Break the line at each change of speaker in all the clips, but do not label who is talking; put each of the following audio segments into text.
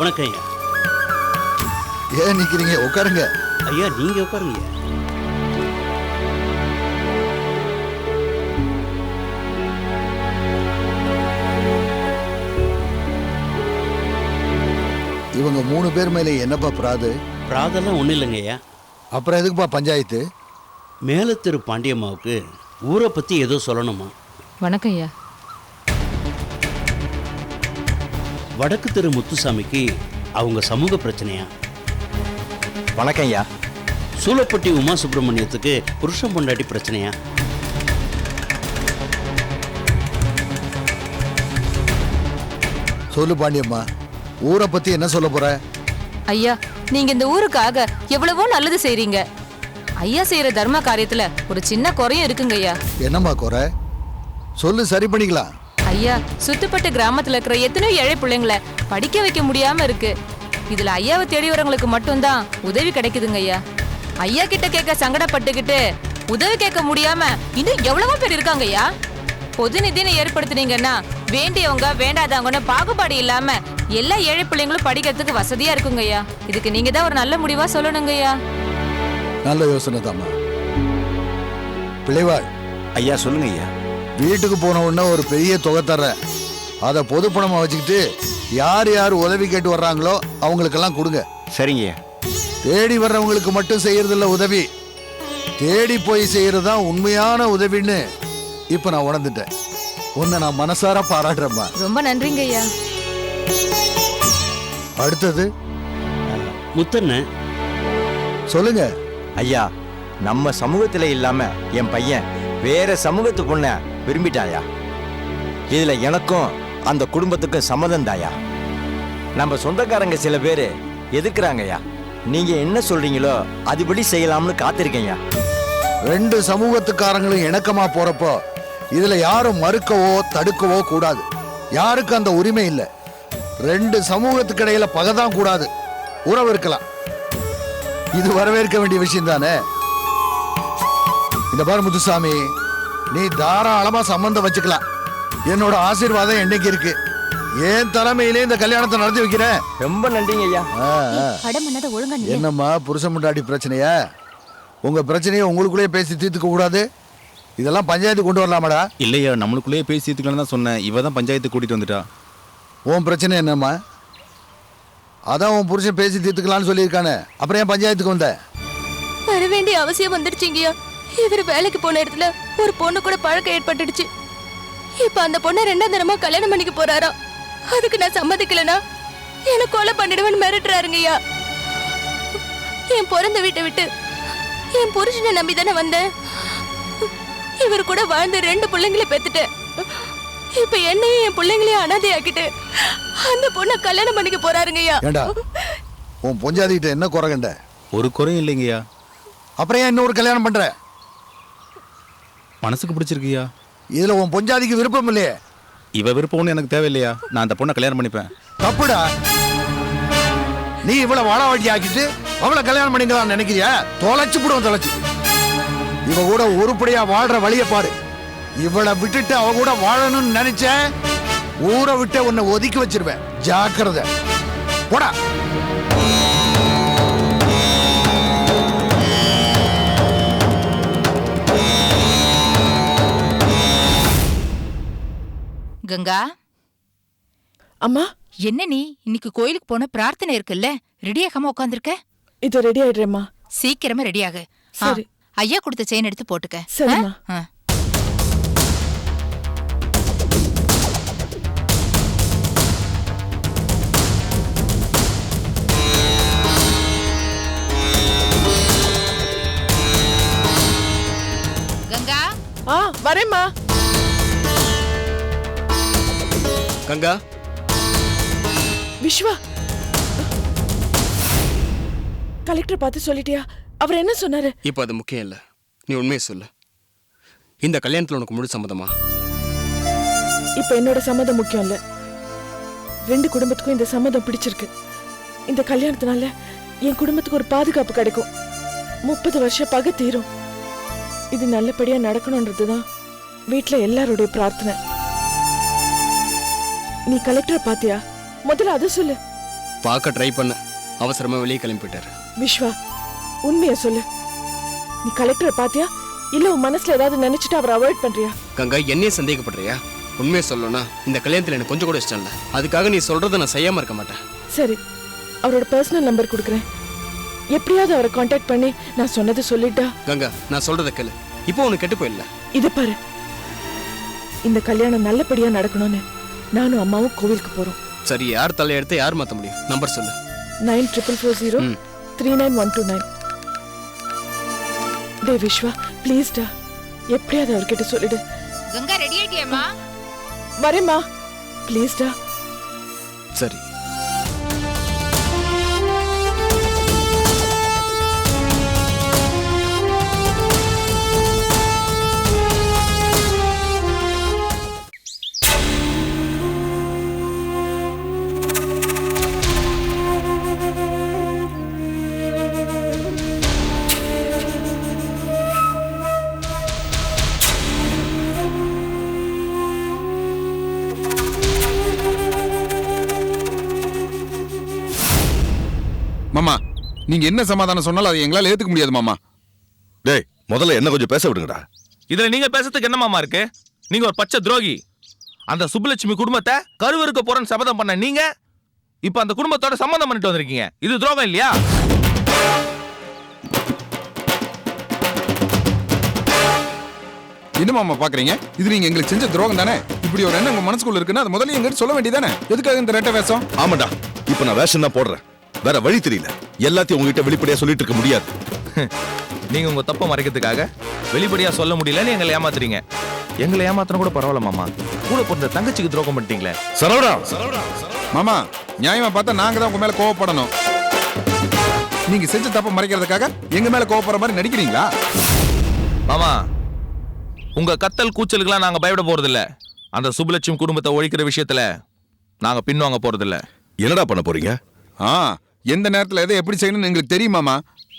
வணக்கம் ஐயா.
ஏன் நிக்கிறீங்க? உட்காருங்க.
ஐயா நீங்க உட்காருங்க.
இவங்க 3 பேர் மேலே என்னப்பா பிராது?
பிராதெல்லாம் ஒன்றும் இல்லைங்க ஐயா.
அப்புறம் எதுக்குப்பா பஞ்சாயத்து?
மேலத்திரு பாண்டியம்மாவுக்கு ஊரை பற்றி ஏதோ சொல்லணுமா?
வணக்கம் ஐயா.
வடக்கு தெரு முத்துசாமிக்கு அவங்க சமூக பிரச்சனையா?
வணக்கம் ஐயா.
சூலப்பட்டி உமா சுப்பிரமணியத்துக்கு புருஷன் பொண்டாட்டி பிரச்சனையா?
சொல்லு பாண்டியம்மா, ஊரை பத்தி என்ன சொல்ல போற?
ஐயா, நீங்க இந்த ஊருக்காக எவ்வளவோ நல்லது செய்றீங்க. ஐயா செய்யற தர்ம காரியத்துல ஒரு சின்ன குறையும் இருக்குங்க ஐயா.
என்னம்மா குறை? சொல்லு, சரி பண்ணிக்கலாம்.
ஐயா, சுத்துப்பட்ட கிராமத்துல இருக்கிற எத்தனையோ ஏழை பிள்ளைங்களை படிக்க வைக்க முடியாம இருக்கு. இதுல ஐயாவை தேடி வரவங்களுக்கு மட்டும்தான் உதவி கிடைக்குதுங்க ஐயா. ஐயா கிட்ட கேட்க சங்கடப்பட்டுக்கிட்டு உதவி கேட்க முடியாம இன்னும் எவ்வளவோ பேர் இருக்காங்க ஐயா. பொது நிதியை ஏற்படுத்தினீங்கன்னா வேண்டியவங்க வேண்டாதவங்கன்னு பாகுபாடு இல்லாம எல்லா ஏழை பிள்ளைங்களும் படிக்கிறதுக்கு வசதியா இருக்குங்க ஐயா. இதுக்கு நீங்க தான் ஒரு நல்ல முடிவா சொல்லணுங்க ஐயா.
நல்ல யோசனை தாம்மா. பிள்ளைவாள்
ஐயா சொல்லுங்க ஐயா.
வீட்டுக்கு போன உடனே ஒரு பெரிய தொகை தர்றேன். அதை பொது பணமா வச்சுக்கிட்டு யார் யார் உதவி கேட்டு வர்றாங்களோ அவங்களுக்கெல்லாம் கொடுங்க.
சரிங்க ஐயா.
தேடி வர்றவங்களுக்கு மட்டும் செய்யறதில்ல உதவி, தேடி போய் செய்யறதுதான் உண்மையான உதவின்னு இப்ப நான் உணர்ந்துட்டேன். உன்னை நான் மனசார பாராட்டுறேம்மா.
ரொம்ப நன்றிங்க ஐயா.
அடுத்தது
முத்தண்ண
சொல்லுங்க.
ஐயா, நம்ம சமூகத்துல இல்லாம என் பையன் வேற சமூகத்து பொண்ண விரும்பிட்டாயா. இதுல எனக்கும் அந்த குடும்பத்துக்கும் சம்மதம் தாயா. நம்ம சொந்தக்காரங்க சில பேரு எதிர்க்கிறாங்கய்யா. நீங்க என்ன சொல்றீங்களோ அதுபடி செய்யலாம்னு காத்திருக்கேங்க.
2 சமூகத்துக்காரங்களும் இணக்கமா போறப்போ இதுல யாரும் மறுக்கவோ தடுக்கவோ கூடாது. யாருக்கு அந்த உரிமை இல்லை. 2 சமூகத்துக்கு இடையில பகைதான் கூடாது, உறவு இருக்கலாம். இது வரவேற்க வேண்டிய விஷயம் தானே. இந்த பாரு முத்துசாமி, நீ தாராளமா சம்பந்தம் வச்சுக்கலாம். என்னோட ஆசீர்வாதம் என்னைக்கு இருக்கு. ஏன் தலைமையிலே இந்த கல்யாணத்தை நடத்தி வைக்கிறேன்.
ரொம்ப நன்றிங்க ஐயா.
என்னம்மா புருஷன் முண்டாடி பிரச்சனையா? உங்க பிரச்சனையை உங்களுக்குள்ளேயே பேசி தீர்த்துக்க கூடாது. இதெல்லாம் பஞ்சாயத்து கொண்டு வரலாமாடா?
இல்லையா, நம்மளுக்குள்ளேயே பேசி தீர்த்துக்கலாம்னு தான் சொன்னேன். இவ தான் பஞ்சாயத்து கூட்டிட்டு வந்துட்டா.
உன் பிரச்சனை என்னம்மா? அதான் உன் புருஷன் பேசி தீர்த்துக்கலாம்னு சொல்லியிருக்கானே, அப்புறம் ஏன் பஞ்சாயத்துக்கு வந்த?
வர வேண்டிய அவசியம் வந்துடுச்சுங்கய்யா. இவர் வேலைக்கு போன இடத்துல ஒரு பொண்ணு கூட பழக்கம் ஏற்பட்டுடுச்சு. இப்ப அந்த பொண்ணை 2ஆம் தரமா கல்யாணம் பண்ணிக்க போறாராம். அதுக்கு நான் சம்மதிக்கலனா என்ன கொலை பண்ணிடுவேன்னு மிரட்டுறாருங்கய்யா. என் பிறந்த வீட்டை விட்டு என் புருஷனை நம்பி தானே வந்தேன். இவர் கூட வாழ்ந்து 2 பிள்ளைங்களை பெத்துட்டேன். இப்ப என்னையும் என் பிள்ளைங்களையும் அனாதையாக்கிட்டு அந்த பொண்ணை கல்யாணம் பண்ணிக்க போறாருங்கய்யா.
ஏண்டா, உன் பொஞ்சாதிக்கிட்ட என்ன குறை கண்ட?
ஒரு குறையும் இல்லைங்கய்யா.
அப்புறம் ஏன் இன்னொரு கல்யாணம் பண்ற?
மனசுக்கு பிடிச்சிருக்கியா?
இதுல உன் பொஞ்சாதிக்கு விருப்பம் இல்லையே.
இவ விருப்பம்னு எனக்கு தேவையில்லையா. நான் அந்த பொண்ணை கல்யாணம் பண்ணிப்பேன்.
தப்புடா. நீ இவ்வளவு வாழ வழி ஆக்கிட்டு அவளை கல்யாணம் பண்ணிக்கலாம்னு நினைக்கிறியா? தொலைச்சு போடுவோம், தொலைச்சு. இவ கூட உருப்படியா வாழ்ற வழிய பாரு. இவளை விட்டுட்டு அவ கூட வாழணும்னு நினைச்ச ஊரை விட்டு உன்னை ஒதுக்கி வச்சிருவேன். ஜாக்கிரதை, போடா.
கங்கா,
அம்மா,
என்ன நீ இன்னைக்கு கோயிலுக்கு போன பிரார்த்தனை இருக்குல்ல, ரெடியாகாம உட்காந்துருக்க?
இது ரெடி ஆயிடுறேம்மா.
சீக்கிரமா ரெடியாகு.
சரி.
ஐயா கொடுத்த செயின் எடுத்து போட்டுக்க.
சரிம்மா.
கங்கா,
வரேம்மா.
கங்கா,
விஸ்வா, கலெக்டர் பார்த்து சொல்லிட்டியா? அவர் என்ன சொன்னாரு?
இப்போ அது முக்கியம் இல்ல. நீ உண்மையை சொல்லு. இந்த கல்யாணத்துல உனக்கு முழு சம்மதமா?
இப்ப என்னோட சம்மதம் முக்கியம் இல்ல. 2 குடும்பத்துக்கும் இந்த சம்மதம் பிடிச்சிருக்கு. இந்த கல்யாணத்தினால என் குடும்பத்துக்கு ஒரு பாதுகாப்பு கிடைக்கும். 30 வருஷம் பகை தீரும். இது நல்லபடியா நடக்கணும்ன்றதுதான் வீட்டுல எல்லாருடைய பிரார்த்தனை. நீ கலெக்டரை பாத்தியா? முதல்ல அதை சொல்லு.
பார்க்க ட்ரை பண்ண அவசரமா வெளியே கிளம்பி போயிட்டாரு.
விஸ்வா, உண்மைய சொல்லு. நீ கலெக்டரை பாத்தியா இல்ல உன் மனசுல ஏதாவது நினைச்சிட்டு அவரை அவாய்ட் பண்றியா?
கங்கா, என்னையே சந்தேகப்படுறியா? உண்மையை சொல்லணும்னா இந்த கல்யாணத்துல எனக்கு கொஞ்சம் கூட இஷ்டம் இல்லை. அதுக்காக நீ சொல்றதை நான் செய்யாம இருக்க மாட்டேன்.
சரி, அவரோட பர்சனல் நம்பர் கொடுக்குறேன். எப்படியாவது அவரை காண்டாக்ட் பண்ணி நான் சொன்னதை சொல்லிட்டா.
கங்கா, நான் சொல்றதை கேளு. இப்போ உனக்கு கெட்டு போயிடல.
இத பாரு, இந்த கல்யாணம் நல்லபடியா நடக்கணும்னு நானும் அம்மாவும் கோவிலுக்கு போறோம்.
சரி, யார் தலையெடுத்து யார் மாத்த முடியும்? நம்பர் சொல்லு.
94403929. டே விஸ்வா, ப்ளீஸ் டா, எப்படியாவது அவர்கிட்ட சொல்லிடு.
கங்கா ரெடி ஆயிட்டியாமா?
வரேம்மா, ப்ளீஸ் டா.
சரி.
மாமா, நீங்க என்ன சமாதானம் சொன்னாலும் அதை எங்களால ஏத்துக்க முடியாது மாமா.
டேய், முதல்ல என்ன கொஞ்சம் பேச விடுங்கடா.
இதுல நீங்க பேசுறதுக்கு என்ன மாமா இருக்கு? நீங்க ஒரு பச்சை துரோகி. அந்த சுப்புலட்சுமி குடும்பத்தை கருவறுக்க போறேன்னு சபதம் பண்ண நீங்க இப்ப அந்த குடும்பத்தோட சம்பந்தம் பண்ணிட்டு வந்திருக்கீங்க. இது துரோகம் இல்லையா?
என்ன மாமா பாக்குறீங்க? இது நீங்க எங்களுக்கு செஞ்ச துரோகம் தானே. இப்படி ஒரு எண்ணம் உங்க மனசுக்குள்ள இருக்குன்னா அது முதல்ல எங்கிட்ட சொல்ல வேண்டியதானே. எதுக்காக இந்த ரெட்ட வேஷம்?
ஆமாடா, இப்ப நான் வேஷம் தான் போடுறேன். வேற வழி தெரியல. எல்லாத்தையும் உங்ககிட்ட வெளிப்படையா சொல்லிட்டு இருக்க முடியாது.
நீங்க உங்க தப்ப மறைக்கிறதுக்காக வெளிப்படையா சொல்ல முடியலன்னு எங்களை ஏமாத்துறீங்க. எங்களை ஏமாத்தின கூட பரவாயில்ல மாமா. கூட பிறந்த தங்கச்சிக்கு துரோகம் பண்ணிட்டீங்களே.
சரவணா,
மாமா, நியாயமா பார்த்தா நாங்க தான் உங்க மேல கோவப்படணும். நீங்க செஞ்ச தப்ப மறைக்கிறதுக்காக எங்க மேல கோவப்படுற மாதிரி நடிக்கிறீங்களா?
மாமா, உங்க கத்தல் கூச்சலுக்கெல்லாம் நாங்க பயப்பட போறதில்ல. அந்த சுப்புலட்சுமி குடும்பத்தை ஒழிக்கிற விஷயத்துல நாங்க பின்வாங்க போறதில்ல.
என்னடா பண்ண போறீங்க?
எந்த நேரத்துல எதை எப்படி செய்யணும்னு எங்களுக்கு தெரியுமாமா.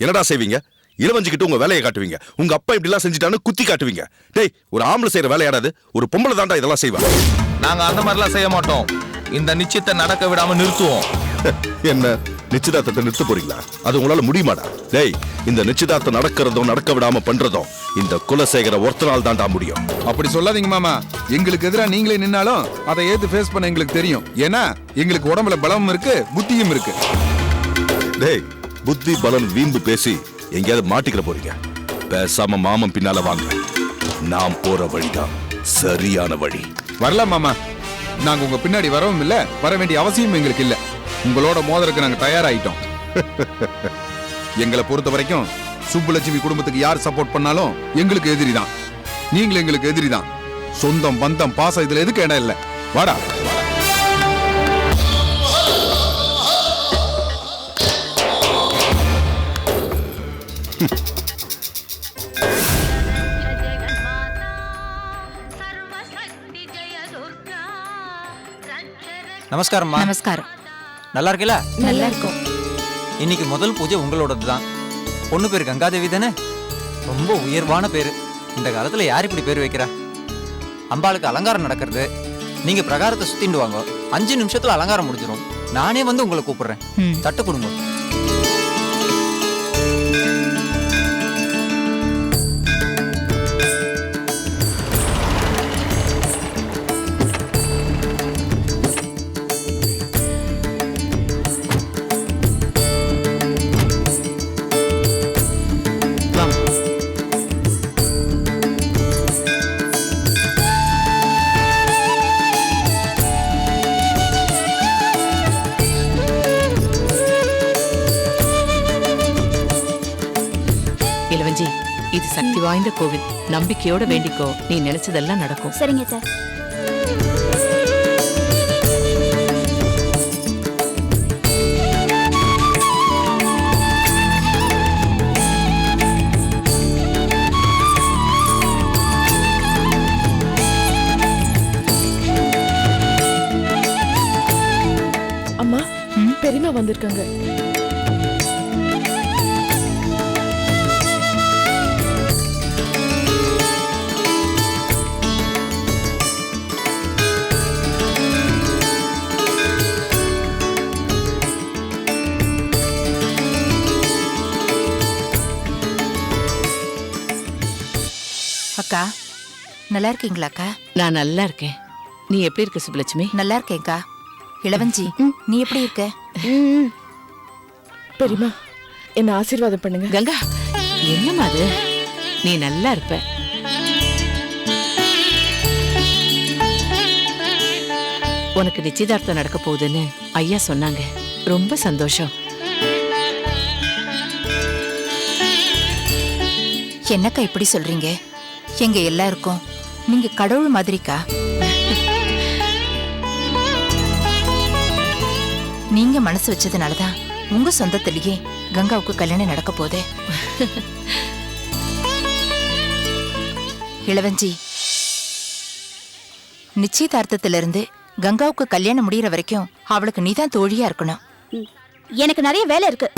என்னடா செய்வீங்க? இளவஞ்சிக்கிட்டு உங்க வேலையை காட்டுவீங்க. உங்க அப்பா இப்படி எல்லாம் செஞ்சுட்டான்னு குத்தி காட்டுவீங்க. டேய், ஒரு ஆம்பளை செய்யற வேலையாடாது, ஒரு பொம்பளை தாண்டா இதெல்லாம் செய்வா.
நாங்க அந்த மாதிரிலாம் செய்ய மாட்டோம். இந்த நிச்சயத்தை நடக்க விடாம நிறுத்துவோம்.
என்ன நிச்சயதார்த்தத்தை நிறுத்த போறீங்களா? அது உங்களால முடியுமாடா? டேய், இந்த நிச்சயதார்த்தம் நடக்கிறதும் நடக்க விடாம பண்றதும் இந்த குலசேகர ஒருத்தனால் தாண்டா முடியும்.
அப்படி சொல்லாதீங்க மாமா. எங்களுக்கு எதிராக நீங்களே நின்னாலும் அதை ஏத்து ஃபேஸ் பண்ண எங்களுக்கு தெரியும். ஏன்னா எங்களுக்கு உடம்புல பலமும் இருக்கு, புத்தியும் இருக்கு.
டேய், புத்தி பலன் வீம்பு பேசி எங்கேயாவது மாட்டிக்கிற போறீங்க. பேசாம மாமன் பின்னால வாங்க. நாம் போற வழிதான் சரியான வழி.
வரலாம் மாமா. நாங்க உங்க பின்னாடி வரவும் இல்ல, வர வேண்டிய அவசியம் எங்களுக்கு இல்ல. உங்களோட மோதலுக்கு நாங்க தயாராயிட்டோம். எங்களை பொறுத்த வரைக்கும் சுப்புலட்சுமி குடும்பத்துக்கு யார் சப்போர்ட் பண்ணாலும் எங்களுக்கு எதிரி தான். நீங்களும் எங்களுக்கு எதிரி தான். சொந்தம் பந்தம் பாசம் இதுல எதுக்கு இடம் இல்ல. வாடா.
நமஸ்காரம்மா.
நமஸ்காரம்.
நல்லா இருக்கல?
நல்லா இருக்கும்.
இன்னைக்கு முதல் பூஜை உங்களோடது தான். பொண்ணு பேர் கங்காதேவி தானே? ரொம்ப உயர்வான பேரு. இந்த காலத்துல யார் இப்படி பேர் வைக்கிறா? அம்பாளுக்கு அலங்காரம் நடக்கிறது. நீங்க பிரகாரத்தை சுத்திண்டு வாங்க. 5 நிமிஷத்துல அலங்காரம் முடிஞ்சிடும். நானே வந்து உங்களை கூப்பிடுறேன். தட்டு கொடுங்க.
இளவஞ்சி, இது சக்தி வாய்ந்த கோவில். நம்பிக்கையோட வேண்டிக்கோ, நீ நினைச்சதெல்லாம் நடக்கும்.
சரிங்க சார்.
அம்மா, பெரியமா வந்திருக்காங்க.
அக்கா நல்லா இருக்கீங்களாக்கா?
நான் நல்லா இருக்கேன். நீ எப்படி இருக்க சுப்புலட்சுமி?
நல்லா இருக்கேன்க்கா. இளவஞ்சி நீ எப்படி இருக்க?
பெரியமா என்ன ஆசீர்வாதம் பண்ணுங்க.
கங்கா என்னம்மா அது? நீ நல்லா இருப்ப. உனக்கு நிச்சயதார்த்தம் நடக்க போகுதுன்னு ஐயா சொன்னாங்க. ரொம்ப சந்தோஷம்.
என்னக்கா இப்படி சொல்றீங்க? எங்க எல்லாருக்கும் நீங்க கடவுள் மாதிரிக்கா. நீங்க மனசு வச்சதுனாலதான் உங்க சொந்தத்திலேயே கங்காவுக்கு கல்யாணம் நடக்க போதே. இளவஞ்சி, நிச்சயதார்த்தத்திலிருந்து கங்காவுக்கு கல்யாணம் முடியற வரைக்கும் அவளுக்கு நீதான் தோழியா இருக்கணும்.
எனக்கு நிறைய வேலை இருக்கு.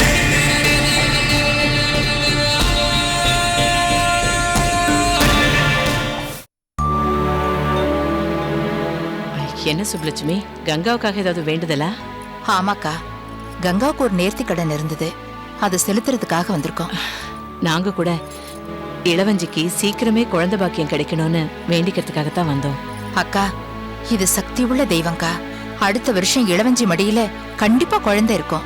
என்ன சுப்புலட்சுமி, கங்காவுக்காக ஏதாவது வேண்டுதலா?
ஆமாக்கா, கங்காவுக்கு ஒரு நேர்த்தி கடன் இருந்தது, அதை செலுத்துறதுக்காக வந்திருக்கோம்.
நாங்க கூட இளவஞ்சிக்கு சீக்கிரமே குழந்தை பாக்கியம் கிடைக்கணும்னு வேண்டிக்கிறதுக்காகத்தான் வந்தோம்.
அக்கா, இது சக்தி உள்ள தெய்வங்கா. அடுத்த வருஷம் இளவஞ்சி மடியில கண்டிப்பா குழந்தை இருக்கும்.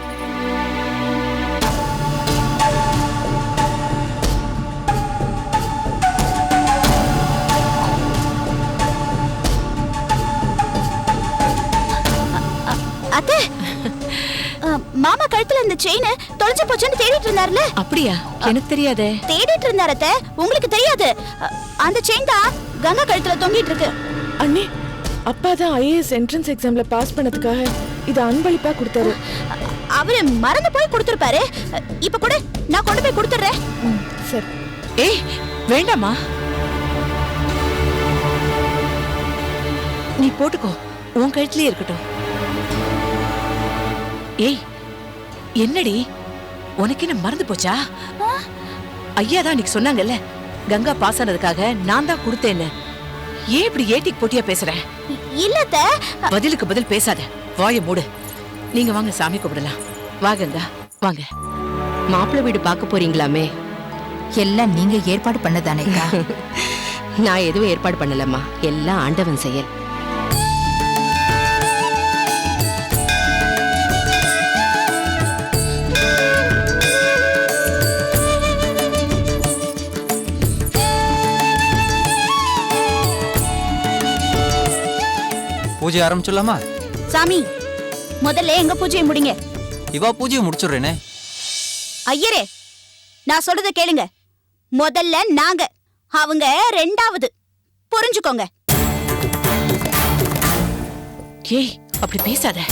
அத்தை, மாமா கழுத்துல இந்த செயின் தொலைஞ்சு போச்சுன்னு தேடிட்டு இருந்தாருல?
அப்படியா? எனக்கு தெரியாதே.
தேடிட்டு இருந்தாரு அத்தை, உங்களுக்கு தெரியாது? அந்த செயின் தான் கங்கா கழுத்துல தொங்கிட்டு இருக்கு.
அண்ணே, அப்பா தான் ஐஏஎஸ் என்ட்ரன்ஸ் எக்ஸாம்ல பாஸ் பண்ணதுக்காக இத அன்பளிப்பா கொடுத்தாரு.
அவரு மறந்து போய் கொடுத்திருப்பாரு. இப்ப கூட நான் கொண்டு போய் கொடுத்துறேன்.
சரி.
ஏய் வேண்டாமா, நீ போட்டுக்கோ, உன் கழுத்துலயே இருக்கட்டும். ஏய் என்னடி, உனக்கு என்ன மறந்து போச்சா? ஐயா தான் இன்னைக்கு சொன்னாங்கல்ல, கங்கா பாஸ் ஆனதுக்காக நான் தான் கொடுத்தேன்னு. ஏன் இப்படி ஏட்டிக்கு போட்டியா பேசுற?
இல்லத்த,
பதிலுக்கு பதில் பேசாத, வாயை மூடு. நீங்க வாங்க, சாமி கும்பிடலாம். வா கங்கா வாங்க.
மாப்பிள்ளை வீடு பார்க்க போறீங்களாமே?
எல்லாம் நீங்க ஏற்பாடு பண்ணதானேக்கா?
நான் எதுவும் ஏற்பாடு பண்ணலம்மா, எல்லாம் ஆண்டவன் செயல்.
பூஜை ஆரம்பிச்சிடலாமா?
சாமி, முதல்ல எங்க பூஜையை முடிங்க.
இவா பூஜையை முடிச்சுடுறேனே.
ஐயரே, நான் சொல்றத கேளுங்க. முதல்ல நாங்க, அவங்க ரெண்டாவது. புரிஞ்சுக்கோங்க.
ஏய் அப்படி பேசாத.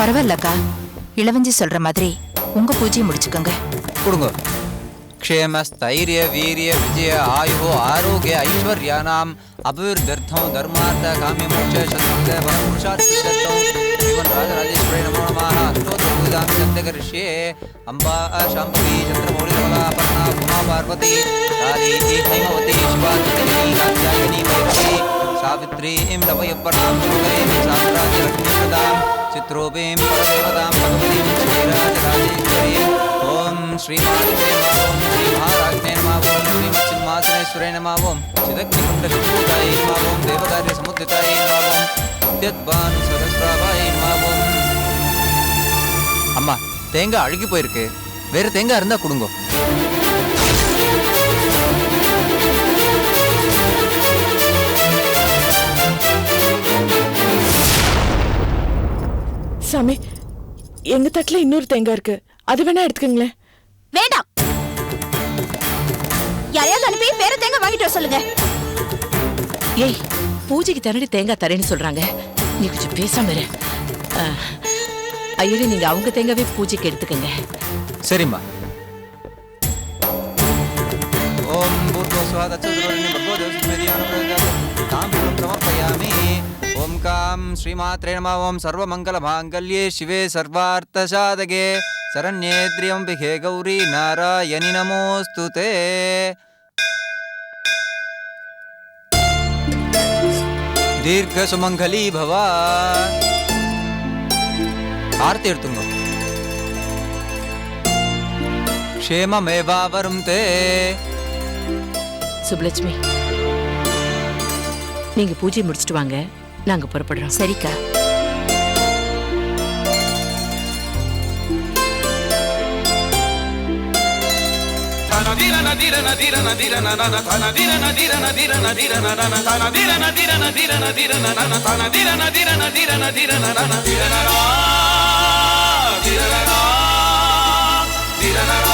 பரவாயில்லக்கா, இளவஞ்சி சொல்ற மாதிரி உங்க பூஜையை முடிச்சுக்கோங்க.
கொடுங்க. க்ஷேம ஸ்தைரிய வீரிய விஜய ஆயு ஆரோக்கிய ஐஸ்வர்யானாம் அபிவிருத்தம் தர்மார்த்த காமிய மோட்ச சத்ருத பரபுருஷார்த்த சித்தம் ஜீவன் ராஜராஜேஸ்வரி நமோ நமः. அஷ்டோத்தரபூஜாமி சப்தகரிஷ்யே. அம்பா சாம்பவி சந்திரமௌலி ரமலா பர்ணா உமா பார்வதி காளி ஹைமவதி சிவா சந்தினி காத்யாயனி வைஷ்ணவி சாவித்ரீம் லவயப்பர்ணாம் சுகரேம் சாம்ராஜ்யலக்ஷ்மீ பிரதாம் சித்ரோபேம் பரதேவதாம் பகவதீம் ஸ்ரீராஜராஜேஸ்வரீம். ஓம் ஸ்ரீமாதே ஓம் ஸ்ரீ மகாராஜ்ஞே நமः. ஓம் ஸ்ரீமத்சிம்மாசனேஸ்வரே நமः. ஓம் சிதக்னிகுண்டசூதாய நமः. ஓம் தேவகாரிய சமுத்திதாய நமः. ஓம் வித்யத்பானு சகஸ்ராவாய நமः. ஓம். அம்மா, தேங்காய் அழுகி போயிருக்கு, வேற தேங்காய் இருந்தா கொடுங்க.
சாமி, எங்க தட்டுல இன்னொரு தேங்காய் இருக்கு, அது வேணா எடுத்துக்கங்களேன்.
வேண்டாம், யாரையாவது அனுப்பி வேற தேங்காய் வாங்கிட்டு வர சொல்லுங்க.
ஏய், பூஜைக்கு தரடி தேங்காய் தரேன்னு சொல்றாங்க, நீ கொஞ்சம் பேசாம இரு. ஐயரே, நீங்க அவங்க தேங்காவே பூஜைக்கு எடுத்துக்கங்க.
சரிம்மா. ஓம் பூர்வஸ்வாத சதுரவர்ணி பகவோ தேவஸ்மேதியான தாம்பூலம் சமர்ப்பயாமி. ஓம் காம் ஸ்ரீமாத்ரே நமः. ஓம் சர்வமங்கல மாங்கல்யே சிவே சர்வார்த்த சாதகே சரண்யே த்ரியம்பிகே கௌரி நாராயணி நமோஸ்துதே. தீர்க்க சுமங்கலி பவா. ஆர்த்தி எடுத்துங்க. க்ஷேமமேவாவரும் தே.
சுபலட்சுமி, நீங்க பூஜை முடிச்சிட்டு வாங்க, நாங்க புறப்படுறோம்.
சரிக்கா.
Dira